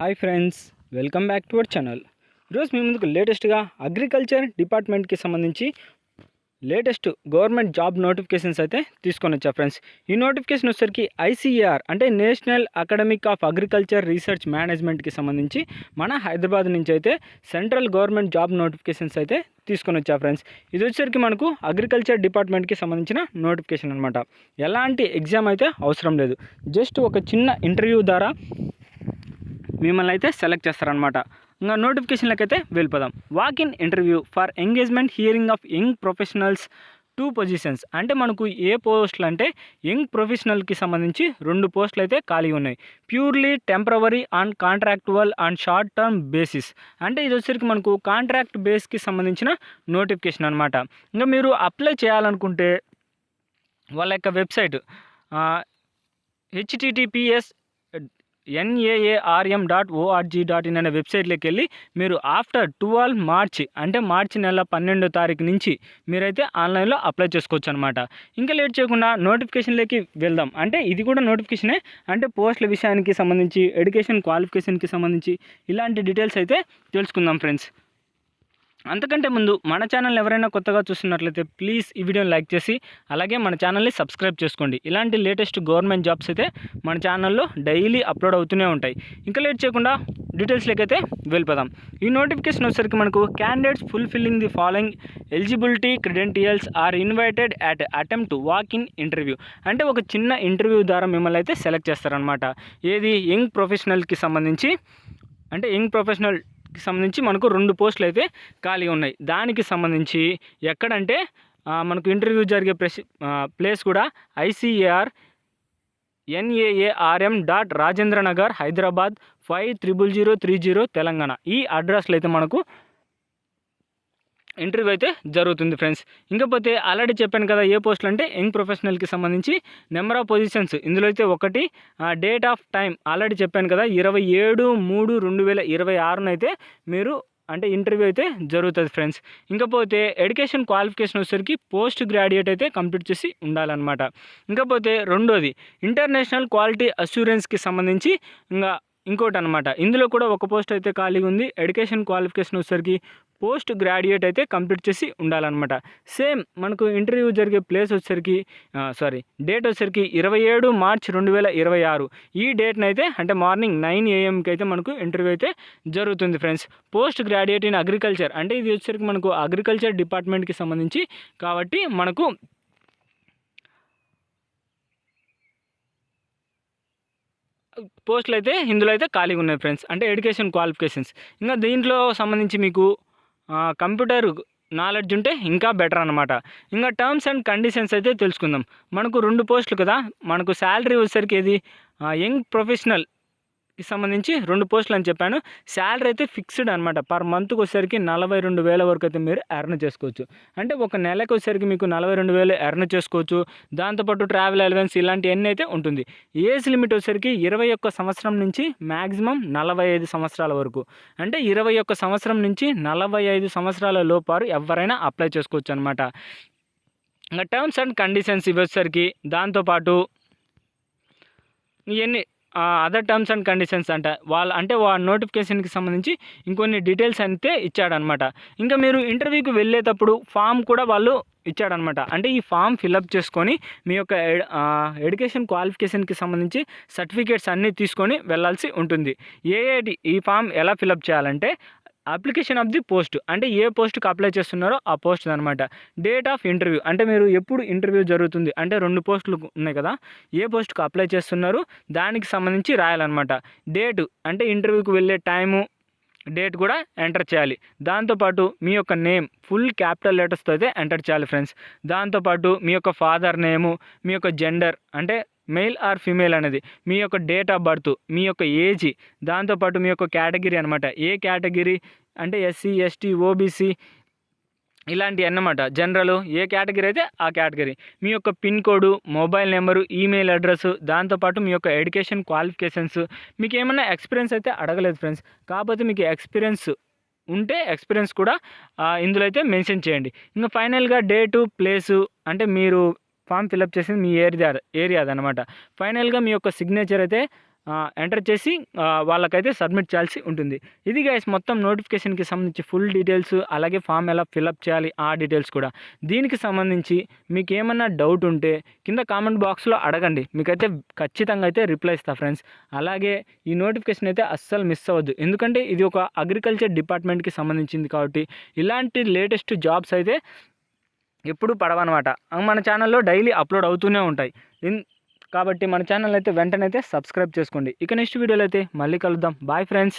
Hi friends, welcome back to our channel. ఈరోజు మీ ముందుకు లేటెస్ట్గా అగ్రికల్చర్ డిపార్ట్మెంట్కి సంబంధించి లేటెస్ట్ గవర్నమెంట్ జాబ్ నోటిఫికేషన్స్ అయితే తీసుకొని వచ్చా ఫ్రెండ్స్. ఈ నోటిఫికేషన్ వచ్చేసరికి ఐసీఏఆర్ అంటే national academic of agriculture research మేనేజ్మెంట్కి సంబంధించి మన హైదరాబాద్ నుంచి అయితే సెంట్రల్ గవర్నమెంట్ జాబ్ నోటిఫికేషన్స్ అయితే తీసుకొని వచ్చా ఫ్రెండ్స్. ఇది వచ్చేసరికి మనకు అగ్రికల్చర్ డిపార్ట్మెంట్కి సంబంధించిన నోటిఫికేషన్ అనమాట. ఎలాంటి ఎగ్జామ్ అయితే అవసరం లేదు, జస్ట్ ఒక చిన్న ఇంటర్వ్యూ ద్వారా మిమ్మల్ని అయితే సెలెక్ట్ చేస్తారనమాట. ఇంకా నోటిఫికేషన్లకైతే వెళ్ళిపోదాం. Walk in interview for engagement hearing of young professionals 2 positions. అంటే మనకు ఏ పోస్టులు అంటే యంగ్ ప్రొఫెషనల్కి సంబంధించి 2 పోస్టులు అయితే ఖాళీ ఉన్నాయి. Purely temporary and contractual and short term basis. అంటే ఇది వచ్చేసరికి మనకు కాంట్రాక్ట్ బేస్కి సంబంధించిన నోటిఫికేషన్ అనమాట. ఇంకా మీరు అప్లై చేయాలనుకుంటే వాళ్ళ యొక్క వెబ్సైట్ https NAARM.org.in అనే వెబ్సైట్లోకి వెళ్ళి మీరు ఆఫ్టర్ 12 మార్చ్ అంటే మార్చి నెల 12వ తారీఖు నుంచి మీరైతే ఆన్లైన్లో అప్లై చేసుకోవచ్చు అనమాట. ఇంకా లేట్ చేయకుండా నోటిఫికేషన్లోకి వెళ్దాం. అంటే ఇది కూడా నోటిఫికేషనే, అంటే పోస్టుల విషయానికి సంబంధించి, ఎడ్యుకేషన్ క్వాలిఫికేషన్కి సంబంధించి ఇలాంటి డీటెయిల్స్ అయితే తెలుసుకుందాం ఫ్రెండ్స్. అంతకంటే ముందు మన ఛానల్ ఎవరైనా కొత్తగా చూస్తున్నట్లయితే ప్లీజ్ ఈ వీడియోని లైక్ చేసి అలాగే మన ఛానల్ని సబ్స్క్రైబ్ చేసుకోండి. ఇలాంటి లేటెస్ట్ గవర్నమెంట్ జాబ్స్ అయితే మన ఛానల్లో డైలీ అప్లోడ్ అవుతూనే ఉంటాయి. ఇంకా లేట్ చేయకుండా డీటెయిల్స్లోకి అయితే వెళ్ళిపోదాం. ఈ నోటిఫికేషన్ వచ్చేసరికి మనకు candidates fulfilling the following eligibility credentials are invited at attempt to walk in interview. అంటే ఒక చిన్న ఇంటర్వ్యూ ద్వారా మిమ్మల్ని అయితే సెలెక్ట్ చేస్తారనమాట. ఏది యంగ్ ప్రొఫెషనల్కి సంబంధించి, అంటే యంగ్ ప్రొఫెషనల్ సంబంధించి మనకు 2 పోస్టులు అయితే ఖాళీ ఉన్నాయి. దానికి సంబంధించి ఎక్కడంటే మనకు ఇంటర్వ్యూ జరిగే ప్లేస్ కూడా ఐసీఏఆర్ NAARM.రాజేంద్రనగర్ హైదరాబాద్ 500030 తెలంగాణ. ఈ అడ్రస్లో అయితే మనకు ఇంటర్వ్యూ అయితే జరుగుతుంది ఫ్రెండ్స్. ఇంకపోతే ఆల్రెడీ చెప్పాను కదా ఏ పోస్టులు అంటే యంగ్ ప్రొఫెషనల్కి సంబంధించి నెంబర్ ఆఫ్ పొజిషన్స్. ఇందులో అయితే ఒకటి డేట్ ఆఫ్ టైం ఆల్రెడీ చెప్పాను కదా 27/3/2026 అయితే మీరు అంటే ఇంటర్వ్యూ అయితే జరుగుతుంది ఫ్రెండ్స్. ఇంకపోతే ఎడ్యుకేషన్ క్వాలిఫికేషన్ వచ్చేసరికి పోస్ట్ గ్రాడ్యుయేట్ అయితే కంప్లీట్ చేసి ఉండాలన్నమాట. ఇంకపోతే రెండోది ఇంటర్నేషనల్ క్వాలిటీ అష్యూరెన్స్కి సంబంధించి ఇంకోటి అనమాట. ఇందులో కూడా ఒక పోస్ట్ అయితే ఖాళీగా ఉంది. ఎడ్యుకేషన్ క్వాలిఫికేషన్ వచ్చేసరికి పోస్ట్ గ్రాడ్యుయేట్ అయితే కంప్లీట్ చేసి ఉండాలన్నమాట. సేమ్ మనకు ఇంటర్వ్యూ జరిగే ప్లేస్ వచ్చేసరికి డేట్ వచ్చేసరికి 27 మార్చ్ 2026. ఈ డేట్ని అయితే అంటే మార్నింగ్ 9 AM అయితే మనకు ఇంటర్వ్యూ అయితే జరుగుతుంది friends. Post graduate in agriculture అంటే ఇది వచ్చేసరికి మనకు అగ్రికల్చర్ డిపార్ట్మెంట్కి సంబంధించి కాబట్టి మనకు పోస్టులు అయితే ఇందులో అయితే ఖాళీగా ఉన్నాయి ఫ్రెండ్స్. అంటే ఎడ్యుకేషన్ క్వాలిఫికేషన్స్. ఇంకా దీంట్లో సంబంధించి మీకు కంప్యూటర్ నాలెడ్జ్ ఉంటే ఇంకా బెటర్ అనమాట. ఇంకా టర్మ్స్ అండ్ కండిషన్స్ అయితే తెలుసుకుందాం. మనకు 2 పోస్టులు కదా, మనకు శాలరీ వచ్చేసరికి ఏది యంగ్ ప్రొఫెషనల్కి సంబంధించి 2 పోస్టులు అని చెప్పాను. శాలరీ అయితే ఫిక్స్డ్ అనమాట. పర్ మంత్కి వచ్చేసరికి 42,000 వరకు అయితే మీరు ఎర్న్ చేసుకోవచ్చు. అంటే ఒక నెలకు వచ్చేసరికి మీకు 42,000 ఎర్న్ చేసుకోవచ్చు. దాంతోపాటు ట్రావెల్ అలవెన్స్ ఇలాంటివన్నీ అయితే ఉంటుంది. ఏజ్ లిమిట్ వచ్చేసరికి 21 సంవత్సరం నుంచి మ్యాక్సిమం 45 సంవత్సరాల వరకు. అంటే 21 సంవత్సరం నుంచి 45 సంవత్సరాల లోపారు ఎవరైనా అప్లై చేసుకోవచ్చు అనమాట. ఇంకా టర్మ్స్ అండ్ కండిషన్స్ ఇవి వచ్చేసరికి దాంతోపాటు ఇవన్నీ అదర్ టర్మ్స్ అండ్ కండిషన్స్ అంటే వాళ్ళ నోటిఫికేషన్కి సంబంధించి ఇంకొన్ని డీటెయిల్స్ అయితే ఇచ్చాడనమాట. ఇంకా మీరు ఇంటర్వ్యూకి వెళ్ళేటప్పుడు ఫామ్ కూడా వాళ్ళు ఇచ్చాడనమాట. అంటే ఈ ఫామ్ ఫిలప్ చేసుకొని మీ యొక్క ఎడ్యుకేషన్ క్వాలిఫికేషన్కి సంబంధించి సర్టిఫికేట్స్ అన్నీ తీసుకొని వెళ్ళాల్సి ఉంటుంది. ఈ ఫామ్ ఎలా ఫిలప్ చేయాలంటే అప్లికేషన్ ఆఫ్ ది పోస్ట్, అంటే ఏ పోస్ట్కి అప్లై చేస్తున్నారో ఆ పోస్ట్ అనమాట. డేట్ ఆఫ్ ఇంటర్వ్యూ అంటే మీరు ఎప్పుడు ఇంటర్వ్యూ జరుగుతుంది అంటే 2 పోస్టులు ఉన్నాయి కదా, ఏ పోస్ట్కి అప్లై చేస్తున్నారు దానికి సంబంధించి రాయాలన్నమాట. డేటు అంటే ఇంటర్వ్యూకి వెళ్ళే టైము, డేట్ కూడా ఎంటర్ చేయాలి. దాంతోపాటు మీ యొక్క నేమ్ ఫుల్ క్యాపిటల్ లెటర్స్తో అయితే ఎంటర్ చేయాలి ఫ్రెండ్స్. దాంతోపాటు మీ యొక్క ఫాదర్ నేము, మీ యొక్క జెండర్ అంటే మెయిల్ ఆర్ ఫీమేల్ అనేది, మీ యొక్క డేట్ ఆఫ్ బర్త్, మీ యొక్క ఏజ్, దాంతోపాటు మీ యొక్క కేటగిరీ అనమాట. ఏ కేటగిరీ అంటే SC ST OBC ఇలాంటివి అన్నమాట. జనరల్ ఏ కేటగిరీ అయితే ఆ కేటగిరీ, మీ యొక్క pin code, mobile number, email address, దాంతోపాటు మీ యొక్క ఎడ్యుకేషన్ క్వాలిఫికేషన్స్. మీకు ఏమైనా ఎక్స్పీరియన్స్ అయితే అడగలేదు ఫ్రెండ్స్, కాకపోతే మీకు ఎక్స్పీరియన్స్ ఉంటే ఎక్స్పీరియన్స్ కూడా ఇందులో అయితే మెన్షన్ చేయండి. ఇంకా ఫైనల్గా డేటు, ప్లేసు అంటే మీరు ఫామ్ ఫిలప్ చేసింది మీ ఏరియా అదనమాట. ఫైనల్గా మీ యొక్క సిగ్నేచర్ అయితే ఎంటర్ చేసి వాళ్ళకైతే సబ్మిట్ చేయాల్సి ఉంటుంది. ఇది గైస్ మొత్తం నోటిఫికేషన్కి సంబంధించి ఫుల్ డీటెయిల్స్, అలాగే ఫామ్ ఎలా ఫిలప్ చేయాలి ఆ డీటెయిల్స్ కూడా. దీనికి సంబంధించి మీకు ఏమన్నా డౌట్ ఉంటే కింద కామెంట్ బాక్స్లో అడగండి, మీకైతే ఖచ్చితంగా అయితే రిప్లై ఇస్తా ఫ్రెండ్స్. అలాగే ఈ నోటిఫికేషన్ అయితే అస్సలు మిస్ అవ్వద్దు, ఎందుకంటే ఇది ఒక అగ్రికల్చర్ డిపార్ట్మెంట్కి సంబంధించింది కాబట్టి ఇలాంటి లేటెస్ట్ జాబ్స్ అయితే ఎప్పుడు పడవన్నమాట. మన ఛానల్లో డైలీ అప్లోడ్ అవుతూనే ఉంటాయి. కాబట్టి మన ఛానల్ అయితే వెంటనే అయితే సబ్స్క్రైబ్ చేసుకోండి. ఇక నెక్స్ట్ వీడియోలో అయితే మళ్ళీ కలుద్దాం. Bye friends.